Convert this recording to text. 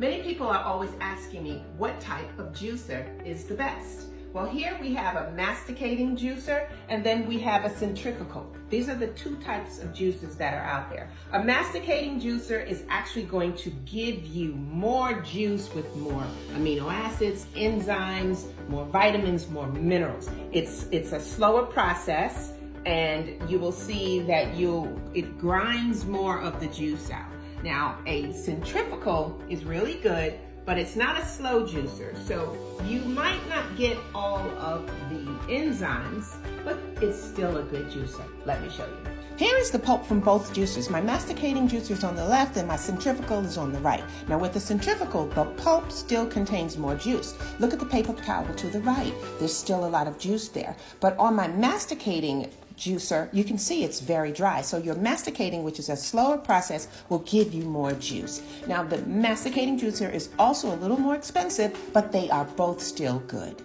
Many people are always asking me what type of juicer is the best. Well, here we have a masticating juicer and then we have a centrifugal. These are the two types of juicers that are out there. A masticating juicer is actually going to give you more juice with more amino acids, enzymes, more vitamins, more minerals. It's a slower process, and you will see that it grinds more of the juice out. Now, a centrifugal is really good, but it's not a slow juicer, so you might not get all of the enzymes, but it's still a good juicer. Let me show you. Here is the pulp from both juicers. My masticating juicer is on the left and my centrifugal is on the right. Now with the centrifugal, the pulp still contains more juice. Look at the paper towel to the right. There's still a lot of juice there. But on my masticating juicer, you can see it's very dry. So your masticating, which is a slower process, will give you more juice. Now the masticating juicer is also a little more expensive, but they are both still good.